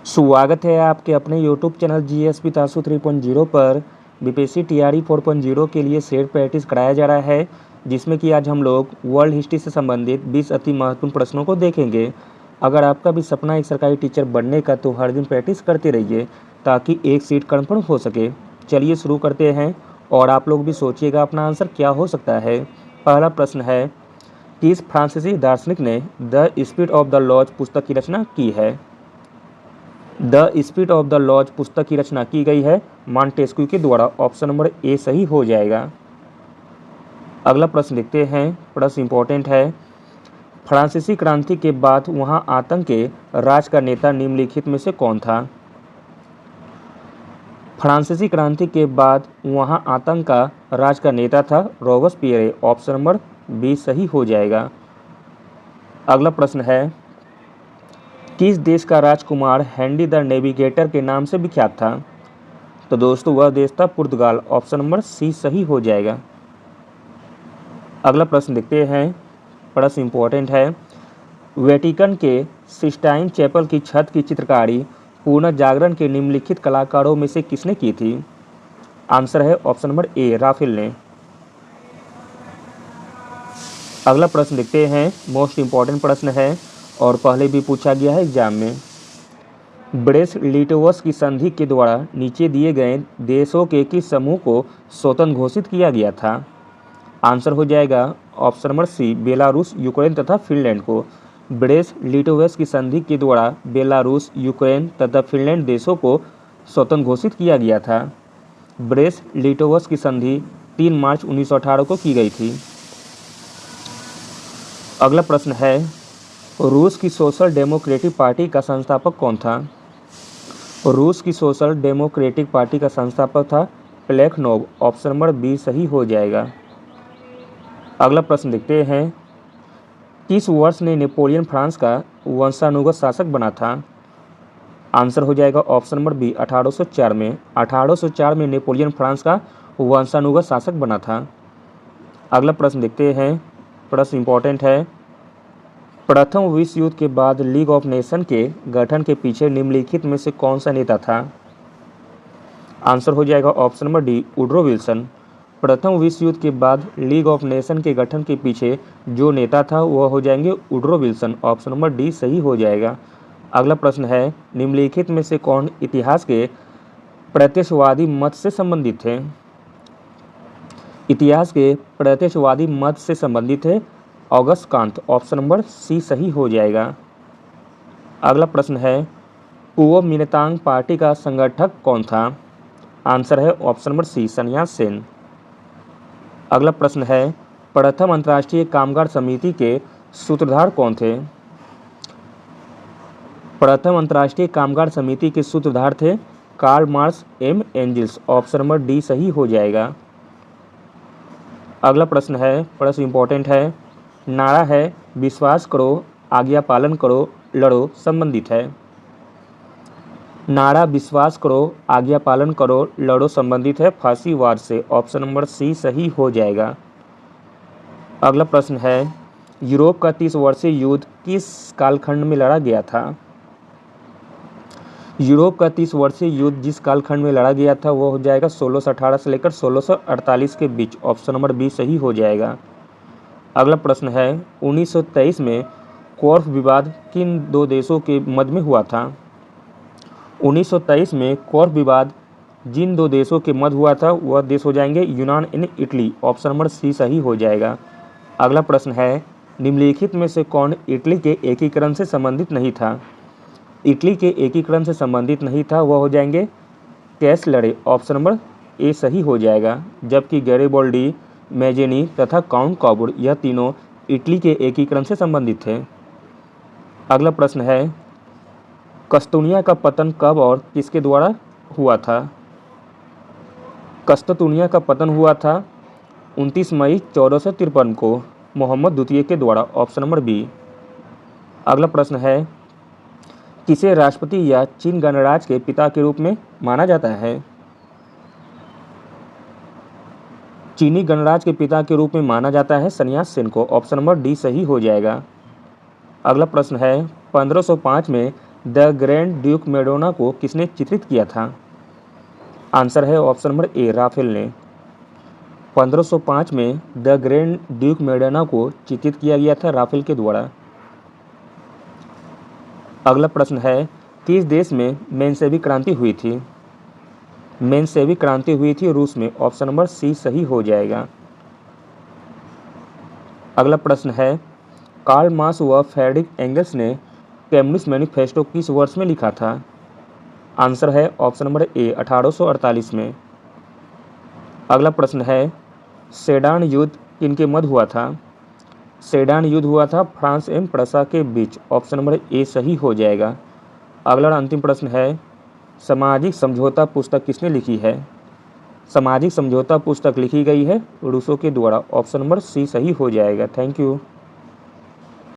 स्वागत है आपके अपने यूट्यूब चैनल जीएसपी तासु 3.0 पर। बीपीएससी टीआरई 4.0 के लिए सेट प्रैक्टिस कराया जा रहा है, जिसमें कि आज हम लोग वर्ल्ड हिस्ट्री से संबंधित 20 अति महत्वपूर्ण प्रश्नों को देखेंगे। अगर आपका भी सपना एक सरकारी टीचर बनने का, तो हर दिन प्रैक्टिस करते रहिए ताकि एक सीट कन्फर्म हो सके। चलिए शुरू करते हैं और आप लोग भी सोचिएगा अपना आंसर क्या हो सकता है। पहला प्रश्न है, किस फ्रांसीसी दार्शनिक ने the spirit of the laws पुस्तक की रचना की है? The spirit of the laws पुस्तक की रचना की गई है मॉन्टेस्क्यू के द्वारा। ऑप्शन नंबर ए सही हो जाएगा। अगला प्रश्न देखते हैं, प्रश्न इंपॉर्टेंट है। फ्रांसीसी क्रांति के बाद वहां आतंक के राज का नेता निम्नलिखित में से कौन था? फ्रांसीसी क्रांति के बाद वहां आतंक का राज का नेता था रॉबespierre। ऑप्शन नंबर बी सही हो जाएगा। अगला प्रश्न है, किस देश का राजकुमार हेनरी द नेविगेटर के नाम से विख्यात था? तो दोस्तों वह देश था पुर्तगाल। ऑप्शन नंबर सी सही हो जाएगा। अगला प्रश्न देखते हैं, प्रश्न इंपॉर्टेंट है। वेटिकन के सिस्टाइन चैपल की छत की चित्रकारी पुनर्जागरण के निम्नलिखित कलाकारों में से किसने की थी? आंसर है ऑप्शन नंबर ए राफेल ने। अगला प्रश्न देखते हैं, मोस्ट इंपॉर्टेंट प्रश्न है और पहले भी पूछा गया है एग्जाम में। ब्रेस्ट-लिटोवस की संधि के द्वारा नीचे दिए गए देशों के किस समूह को स्वतंत्र घोषित किया गया था? आंसर हो जाएगा option number C Belarus, Ukraine तथा फिनलैंड को। ब्रेस्ट-लिटोवस की संधि के द्वारा बेलारूस, यूक्रेन तथा फिनलैंड देशों को स्वतंत्र घोषित किया गया था। ब्रेस्ट-लिटोवस की संधि 3 मार्च 1918 को की गई थी। अगला प्रश्न है, रूस की सोशल डेमोक्रेटिक पार्टी का संस्थापक कौन था? रूस की सोशल डेमोक्रेटिक पार्टी का संस्थापक था प्लेखनोव। ऑप्शन नंबर बी सही हो जाएगा। अगला प्रश्न देखते हैं, किस वर्ष ने नेपोलियन फ्रांस का वंशानुगत शासक बना था? आंसर हो जाएगा ऑप्शन नंबर बी 1804 में। 1804 में नेपोलियन फ्रांस का वंशानुगत शासक बना था। अगला प्रश्न देखते हैं, प्रश्न इंपॉर्टेंट है। प्रथम विश्व युद्ध के बाद लीग ऑफ नेशन के गठन के पीछे निम्नलिखित में से कौन सा नेता था? आंसर हो जाएगा option number D Woodrow Wilson. प्रथम विश्व युद्ध के बाद लीग ऑफ नेशन के गठन के पीछे जो नेता था वह हो जाएंगे Woodrow Wilson. Option number D सही हो जाएगा। अगला प्रश्न है, निम्नलिखित में से कौन इतिहास के प्रत्यक्षवादी मत से संबंधित थे? इतिहास के प्रत्यक्षवादी मत से संबंधित है Auguste Comte. Option number C सही हो जाएगा। अगला प्रश्न है, कुओमिन्तांग पार्टी का संगठक कौन था? आंसर है ऑप्शन नंबर सी सन्यास सेन। अगला प्रश्न है, प्रथम अंतर्राष्ट्रीय कामगार समिति के सूत्रधार कौन थे? प्रथम अंतर्राष्ट्रीय कामगार समिति के सूत्रधार थे कार्ल मार्क्स एम एंजिल्स। ऑप्शन नंबर डी सही हो जाएगा। अगला प्रश्न है, प्रश्न इंपॉर्टेंट है। नारा है विश्वास करो, आज्ञा पालन करो, लड़ो संबंधित है। नारा विश्वास करो, आज्ञा पालन करो, लड़ो संबंधित है फांसीवाद से। ऑप्शन नंबर सी सही हो जाएगा। अगला प्रश्न है, यूरोप का 30 वर्षीय युद्ध किस कालखंड में लड़ा गया था? यूरोप का 30 वर्षीय युद्ध जिस कालखंड में लड़ा गया था वो हो जाएगा 1618 से लेकर 1648 के बीच। ऑप्शन नंबर बी सही हो जाएगा। अगला प्रश्न है, 1923 में कॉर्फ विवाद किन दो देशों के मध्य में हुआ था? 1923 में कॉर्फ विवाद जिन दो देशों के मध्य हुआ था वह देश हो जाएंगे यूनान and Italy. Option number C सही हो जाएगा। अगला प्रश्न है, निम्नलिखित में से कौन इटली के एकीकरण से संबंधित नहीं था? इटली के एकीकरण से संबंधित नहीं था वह हो जाएंगे कैसलरे। ऑप्शन नंबर ए सही हो जाएगा। जबकि गैरिबोल्डी, मैजेनी तथा काउंट कॉबूर यह तीनों इटली के एकीकरण से संबंधित थे। अगला प्रश्न है, कस्तूनिया का पतन कब और किसके द्वारा हुआ था? कस्तूनिया का पतन हुआ था 29 मई 1453 को मोहम्मद द्वितीय के द्वारा। Option number B. अगला प्रश्न है, किसे राष्ट्रपति या चीन गणराज्य के पिता के रूप में माना जाता है? चीनी गणराज्य के पिता के रूप में माना जाता है सन्यास सेन को। ऑप्शन नंबर डी सही हो जाएगा। अगला प्रश्न है, 1505 में द ग्रैंड ड्यूक मेडोना को किसने चित्रित किया था? आंसर है ऑप्शन नंबर ए, राफेल ने। 1505 में द ग्रैंड ड्यूक मेडोना को चित्रित किया गया था राफेल के द्वारा। अगला प्रश्न है, किस देश में मेंशेविक क्रांति हुई थी? मेंशेविक क्रांति हुई थी रूस में। ऑप्शन नंबर सी सही हो जाएगा। अगला प्रश्न है, कार्ल मार्क्स व फ्रेडरिक एंगल्स ने कम्युनिस्ट मैनिफेस्टो किस वर्ष में लिखा था? आंसर है ऑप्शन नंबर ए, 1848 में। अगला प्रश्न है, सेडान युद्ध किनके मध्य हुआ था? सेडान युद्ध हुआ था फ्रांस एवं प्रसा के बीच। ऑप्शन नंबर ए सही हो जाएगा। अगला और अंतिम प्रश्न है, सामाजिक समझौता पुस्तक किसने लिखी है? सामाजिक समझौता पुस्तक लिखी गई है रूसो के द्वारा। ऑप्शन नंबर सी सही हो जाएगा। Thank you.